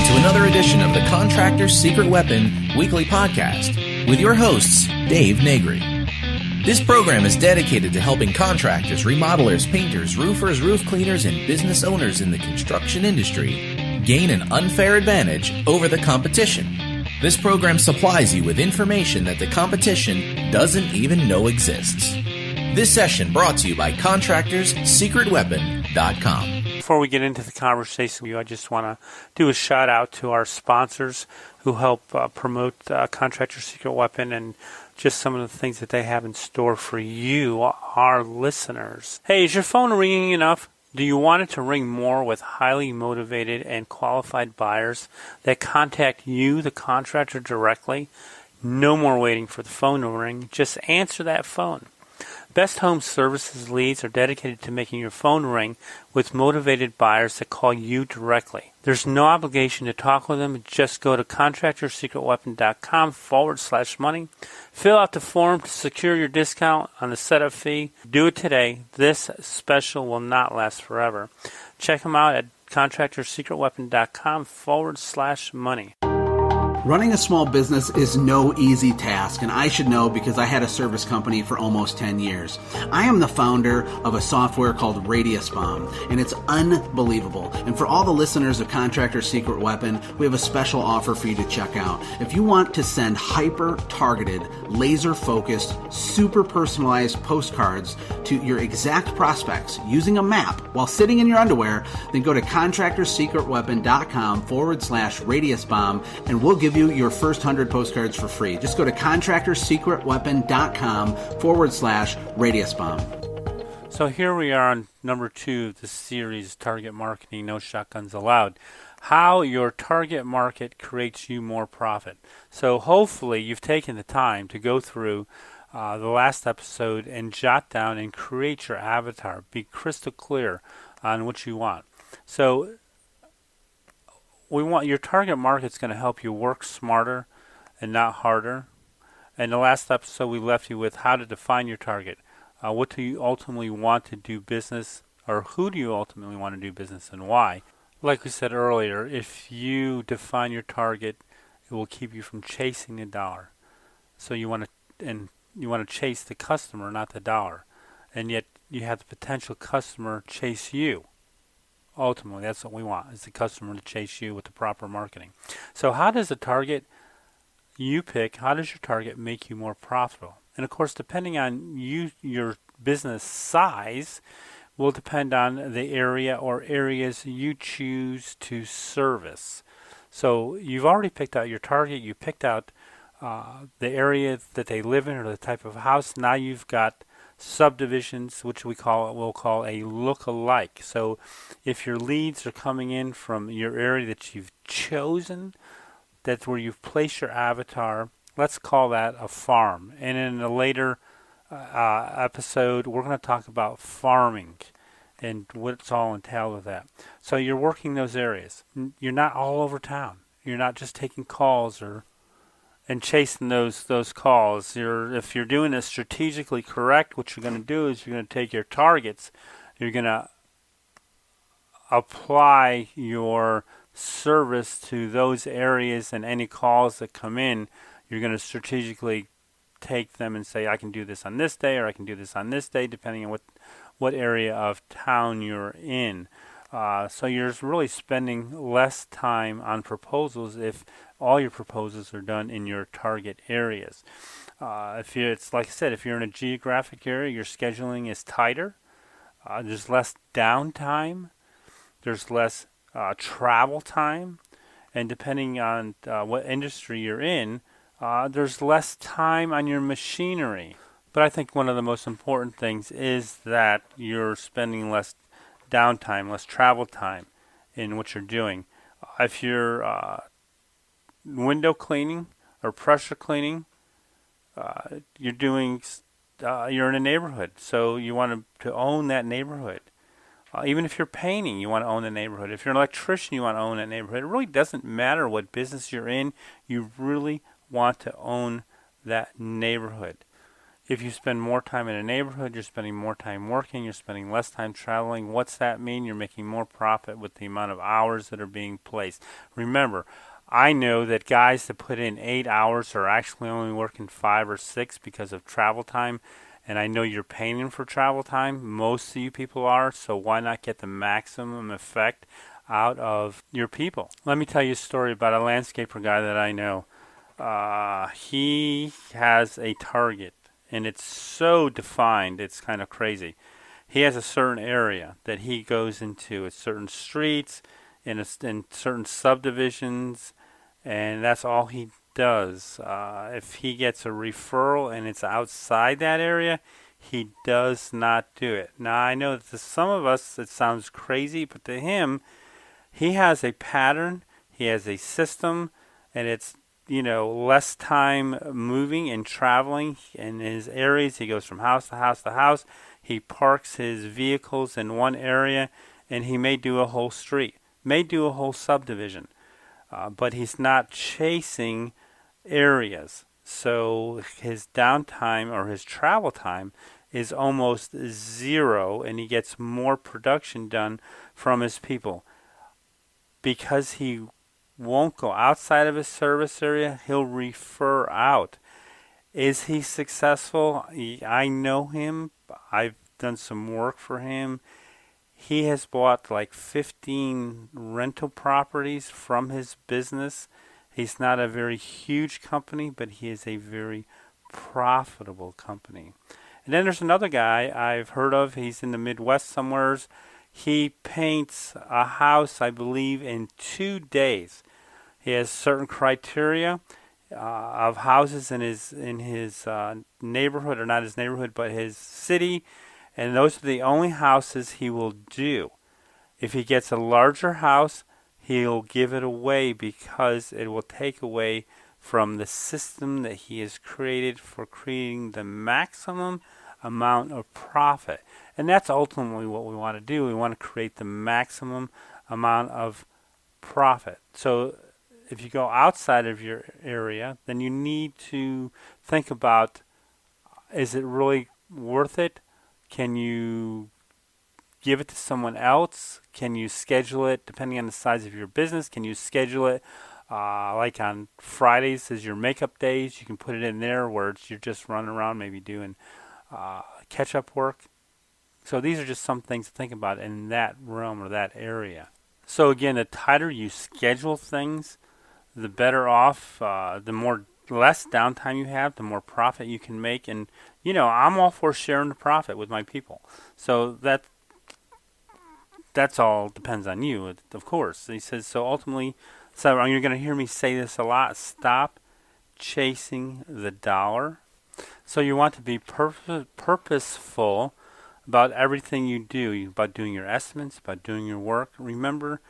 to another edition of the Contractors' Secret Weapon weekly podcast with your hosts, Dave Negri. This program is dedicated to helping contractors, remodelers, painters, roofers, roof cleaners, and business owners in the construction industry gain an unfair advantage over the competition. This program supplies you with information that the competition doesn't even know exists. This session brought to you by ContractorsSecretWeapon.com. Before we get into the conversation, I just want to do a shout out to our sponsors who help promote Contractors' Secret Weapon and just some of the things that they have in store for you, our listeners. Hey, is your phone ringing enough? Do you want it to ring more with highly motivated and qualified buyers that contact you, the contractor, directly? No more waiting for the phone to ring. Just answer that phone. Best Home Services leads are dedicated to making your phone ring with motivated buyers that call you directly. There's no obligation to talk with them. Just go to ContractorsSecretWeapon.com/money. Fill out the form to secure your discount on the setup fee. Do it today. This special will not last forever. Check them out at ContractorsSecretWeapon.com/money. Running a small business is no easy task, and I should know because I had a service company for almost 10 years. I am the founder of a software called Radius Bomb, and it's unbelievable. And for all the listeners of Contractor's Secret Weapon, we have a special offer for you to check out. If you want to send hyper-targeted, laser-focused, super personalized postcards to your exact prospects using a map while sitting in your underwear, then go to ContractorSecretWeapon.com/Radius Bomb, and we'll give you your first 100 postcards for free. Just go to ContractorSecretWeapon.com/Radius Bomb. So here we are on number 2 of the series, Target Marketing, No Shotguns Allowed. How your target market creates you more profit. So hopefully you've taken the time to go through the last episode and jot down and create your avatar. Be crystal clear on what you want. So we want your target market's going to help you work smarter and not harder. In the last episode, we left you with how to define your target. What do you ultimately want to do business, or who do you ultimately want to do business, and why? Like we said earlier, if you define your target, it will keep you from chasing the dollar. So you want to chase the customer, not the dollar, and yet you have the potential customer chase you. Ultimately, that's what we want, is the customer to chase you with the proper marketing. So how does the target you pick, how does your target make you more profitable? And of course, depending on your business size will depend on the area or areas you choose to service. So you've already picked out your target, you picked out the area that they live in or the type of house. Now you've got subdivisions, which we'll call a look-alike. So if your leads are coming in from your area that you've chosen, that's where you've placed your avatar. Let's call that a farm. And in a later episode, we're going to talk about farming and what's all entailed with that. So you're working those areas. You're not all over town. You're not just taking calls and chasing those calls. If you're doing it strategically correct, what you're going to do is you're going to take your targets, you're going to apply your service to those areas, and any calls that come in, you're going to strategically take them and say, I can do this on this day, or I can do this on this day, depending on what area of town you're in. So you're really spending less time on proposals if all your proposals are done in your target areas. It's like I said, if you're in a geographic area, your scheduling is tighter. There's less downtime. There's less travel time. And depending on what industry you're in, there's less time on your machinery. But I think one of the most important things is that you're spending less downtime, less travel time in what you're doing. If you're window cleaning or pressure cleaning, you're in a neighborhood, so you want to own that neighborhood. Even if you're painting, you want to own the neighborhood. If you're an electrician, you want to own that neighborhood. It really doesn't matter what business you're in. You really want to own that neighborhood. If you spend more time in a neighborhood, you're spending more time working, you're spending less time traveling. What's that mean? You're making more profit with the amount of hours that are being placed. Remember, I know that guys that put in 8 hours are actually only working 5 or 6 because of travel time. And I know you're paying for travel time. Most of you people are, so why not get the maximum effect out of your people? Let me tell you a story about a landscaper guy that I know. He has a target, and it's so defined, it's kind of crazy. He has a certain area that he goes into, at certain streets, in certain subdivisions, and that's all he does. If he gets a referral and it's outside that area, he does not do it. Now, I know that to some of us it sounds crazy, but to him, he has a pattern, he has a system, and it's less time moving and traveling in his areas. He goes from house to house to house. He parks his vehicles in one area, and he may do a whole street, may do a whole subdivision. But he's not chasing areas. So his downtime or his travel time is almost zero, and he gets more production done from his people. Because he won't go outside of his service area, he'll refer out. Is he successful? I know him. I've done some work for him. He has bought like 15 rental properties from his business. He's not a very huge company, but he is a very profitable company. And then there's another guy I've heard of. He's in the Midwest somewheres. He paints a house, I believe, in 2 days. He has certain criteria of houses in his neighborhood, or not his neighborhood, but his city. And those are the only houses he will do. If he gets a larger house, he'll give it away because it will take away from the system that he has created for creating the maximum amount of profit. And that's ultimately what we want to do. We want to create the maximum amount of profit. So if you go outside of your area, then you need to think about, is it really worth it? Can you give it to someone else? Can you schedule it depending on the size of your business? Can you schedule it like on Fridays as your makeup days? You can put it in there where you're just running around maybe doing catch-up work. So these are just some things to think about in that realm or that area. So again, the tighter you schedule things, the better off, less downtime you have, the more profit you can make. And, I'm all for sharing the profit with my people. So that's all depends on you, of course. He says, so ultimately, so you're going to hear me say this a lot, stop chasing the dollar. So you want to be purposeful about everything you do, about doing your estimates, about doing your work. Remember,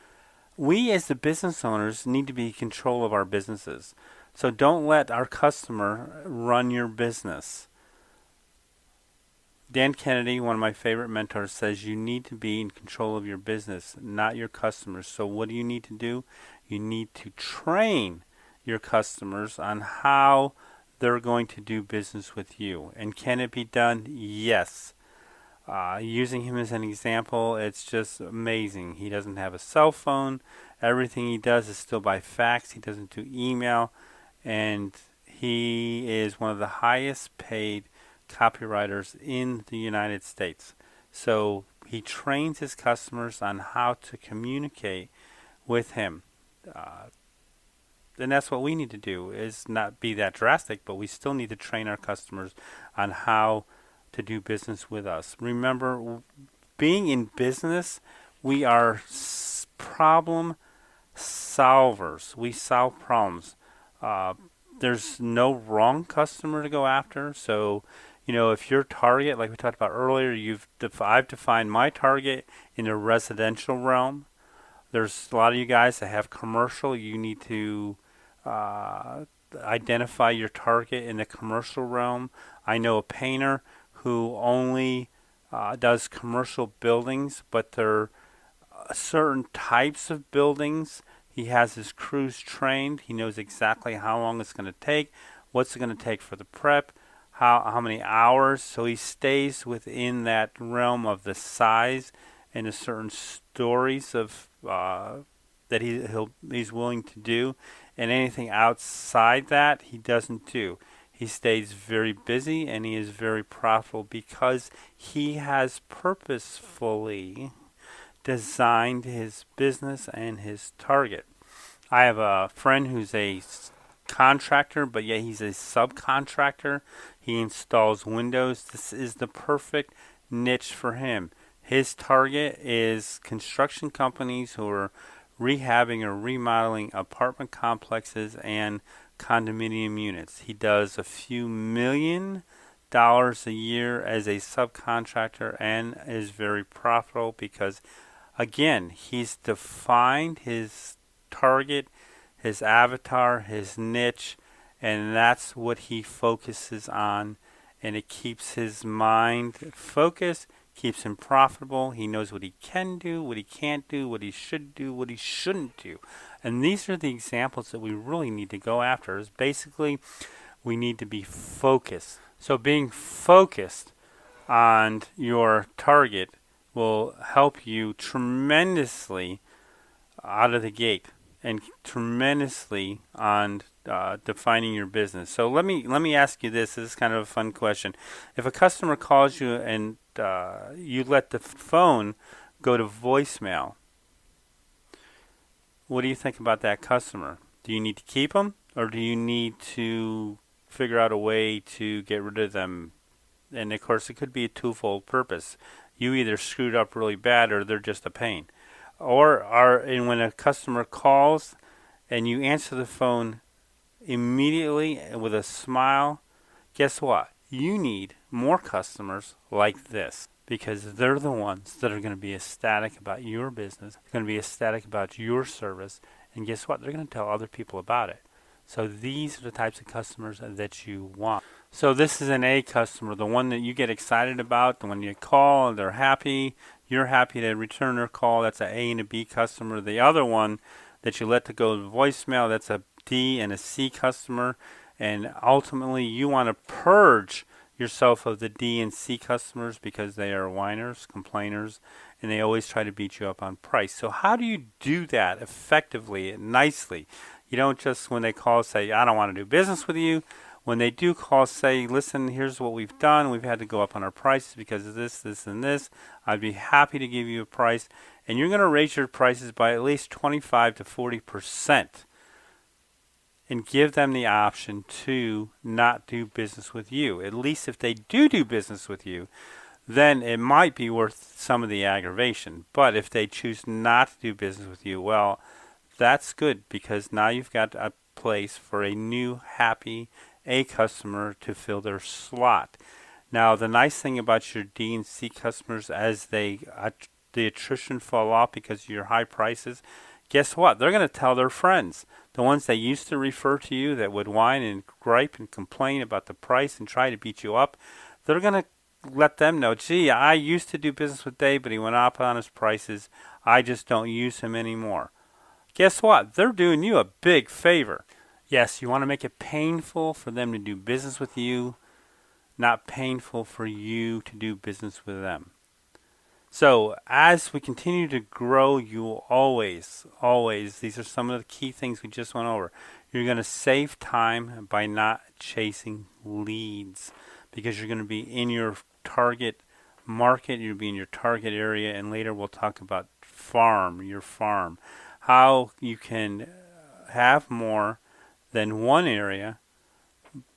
we as the business owners need to be in control of our businesses. So don't let our customer run your business. Dan Kennedy, one of my favorite mentors, says you need to be in control of your business, not your customers. So what do you need to do? You need to train your customers on how they're going to do business with you. And can it be done? Yes. Using him as an example, it's just amazing. He doesn't have a cell phone. Everything he does is still by fax. He doesn't do email. And he is one of the highest paid copywriters in the United States. So he trains his customers on how to communicate with him. And that's what we need to do, is not be that drastic, but we still need to train our customers on how to do business with us. Remember, being in business, we are problem solvers. We solve problems. There's no wrong customer to go after. So, if your target, like we talked about earlier, I've defined my target in the residential realm. There's a lot of you guys that have commercial. You need to identify your target in the commercial realm. I know a painter who only does commercial buildings, but they're certain types of buildings. He has his crews trained. He knows exactly how long it's going to take, what's it going to take for the prep, how many hours. So he stays within that realm of the size and the certain stories of that he's willing to do, and anything outside that he doesn't do. He stays very busy and he is very profitable because he has purposefully designed his business and his target. I have a friend who's a contractor, but yet he's a subcontractor. He installs windows. This is the perfect niche for him. His target is construction companies who are rehabbing or remodeling apartment complexes and condominium units. He does a few $1,000,000 a year as a subcontractor and is very profitable because, again, he's defined his target, his avatar, his niche, and that's what he focuses on, and it keeps his mind focused, keeps him profitable. He knows what he can do, what he can't do, what he should do, what he shouldn't do. And these are the examples that we really need to go after. Is basically we need to be focused. So being focused on your target will help you tremendously out of the gate and tremendously on defining your business. So let me ask you this. This is kind of a fun question. If a customer calls you and you let the phone go to voicemail, what do you think about that customer? Do you need to keep them, or do you need to figure out a way to get rid of them? And of course, it could be a twofold purpose. You either screwed up really bad, or they're just a pain. And when a customer calls and you answer the phone immediately with a smile, guess what? You need more customers like this, because they're the ones that are going to be ecstatic about your business, going to be ecstatic about your service, and guess what? They're going to tell other people about it. So these are the types of customers that you want. So this is an A customer, the one that you get excited about, the one you call and they're happy, you're happy to return their call. That's an A and a B customer. The other one that you let to go to voicemail, that's a D and a C customer. And ultimately, you want to purge yourself of the D and C customers because they are whiners, complainers, and they always try to beat you up on price. So how do you do that effectively and nicely? You don't just, when they call, say, I don't want to do business with you. When they do call, say, listen, here's what we've done. We've had to go up on our prices because of this, this, and this. I'd be happy to give you a price. And you're going to raise your prices by at least 25 to 40%. And give them the option to not do business with you. At least if they do business with you, then it might be worth some of the aggravation. But if they choose not to do business with you, well, that's good, because now you've got a place for a new happy A customer to fill their slot. Now, the nice thing about your D and C customers, as the attrition fall off because of your high prices, guess what? They're going to tell their friends. The ones that used to refer to you that would whine and gripe and complain about the price and try to beat you up, they're going to let them know, gee, I used to do business with Dave, but he went up on his prices. I just don't use him anymore. Guess what? They're doing you a big favor. Yes, you want to make it painful for them to do business with you, not painful for you to do business with them. So as we continue to grow, you will always, these are some of the key things we just went over. You're going to save time by not chasing leads, because you're going to be in your target market, you'll be in your target area, and later we'll talk about your farm, how you can have more than one area,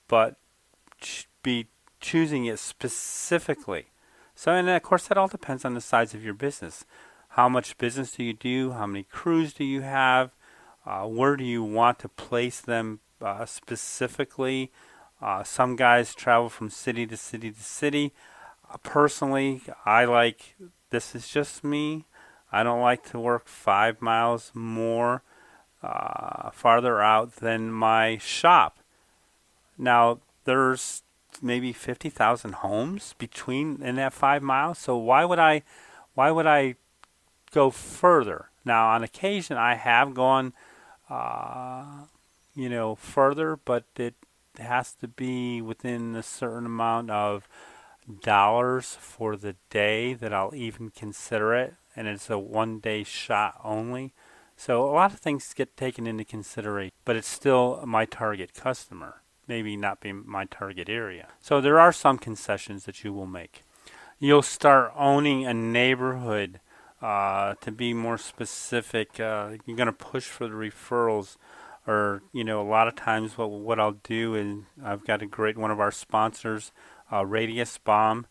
but be choosing it specifically. So, and of course, that all depends on the size of your business. How much business do you do? How many crews do you have? Where do you want to place them specifically? Some guys travel from city to city to city. Personally, this is just me, I don't like to work 5 miles more farther out than my shop. Now, there's maybe 50,000 homes in that 5 miles. So why would I go further? Now, on occasion, I have gone, further, but has to be within a certain amount of dollars for the day that I'll even consider it, and it's a one-day shot only. So a lot of things get taken into consideration, but it's still my target customer, maybe not be my target area. So there are some concessions that you will make. You'll start owning a neighborhood. To be more specific, you're going to push for the referrals, or a lot of times what I'll do is I've got a great one of our sponsors, Radius Bomb.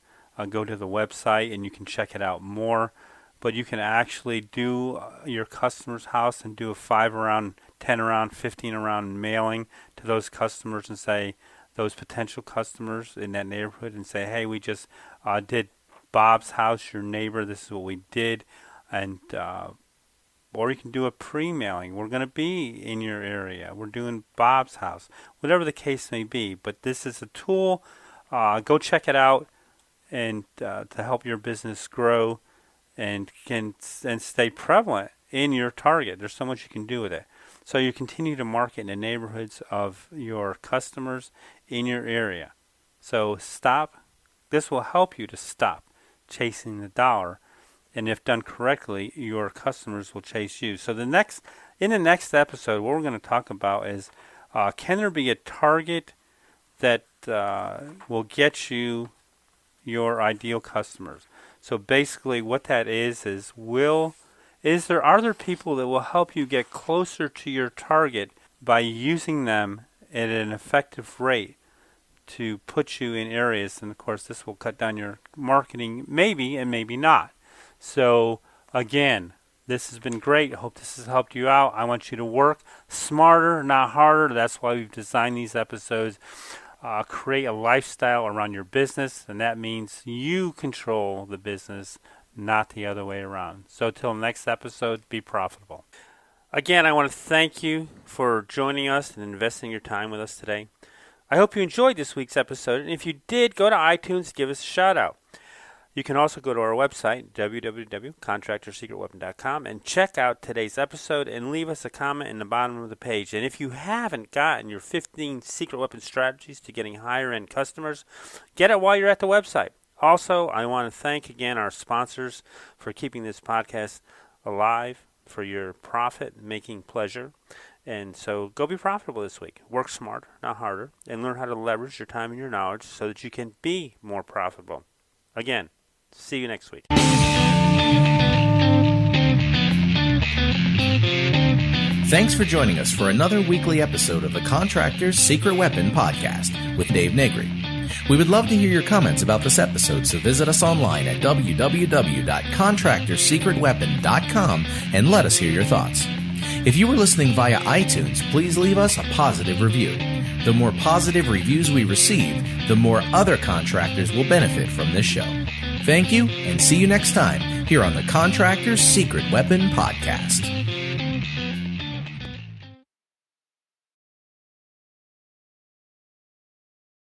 Go to the website and you can check it out more. But you can actually do your customer's house and do a 5 around, 10 around, 15 around mailing to those customers and say, those potential customers in that neighborhood, and say, hey, we just did Bob's house, your neighbor, this is what we did. And or you can do a pre-mailing. We're going to be in your area. We're doing Bob's house, whatever the case may be. But this is a tool. Go check it out, and to help your business grow and stay prevalent in your target. There's so much you can do with it. So you continue to market in the neighborhoods of your customers in your area. So stop. This will help you to stop chasing the dollar. And if done correctly, your customers will chase you. So in the next episode, what we're going to talk about is, can there be a target that will get you your ideal customers? So basically what that is are there people that will help you get closer to your target by using them at an effective rate to put you in areas? And of course, this will cut down your marketing, maybe and maybe not. So again, this has been great. I hope this has helped you out. I want you to work smarter, not harder. That's why we've designed these episodes. Create a lifestyle around your business, and that means you control the business, not the other way around. So till next episode, be profitable. Again, I want to thank you for joining us and investing your time with us today. I hope you enjoyed this week's episode, and if you did, go to iTunes, give us a shout out. You can also go to our website, www.contractorssecretweapon.com, and check out today's episode and leave us a comment in the bottom of the page. And if you haven't gotten your 15 secret weapon strategies to getting higher-end customers, get it while you're at the website. Also, I want to thank again our sponsors for keeping this podcast alive, for your profit-making pleasure. And so go be profitable this week. Work smarter, not harder, and learn how to leverage your time and your knowledge so that you can be more profitable. Again, see you next week. Thanks for joining us for another weekly episode of the Contractors Secret Weapon Podcast with Dave Negri. We would love to hear your comments about this episode, so visit us online at www.contractorssecretweapon.com and let us hear your thoughts. If you were listening via iTunes, please leave us a positive review. The more positive reviews we receive, the more other contractors will benefit from this show. Thank you, and see you next time here on the Contractors Secret Weapon Podcast.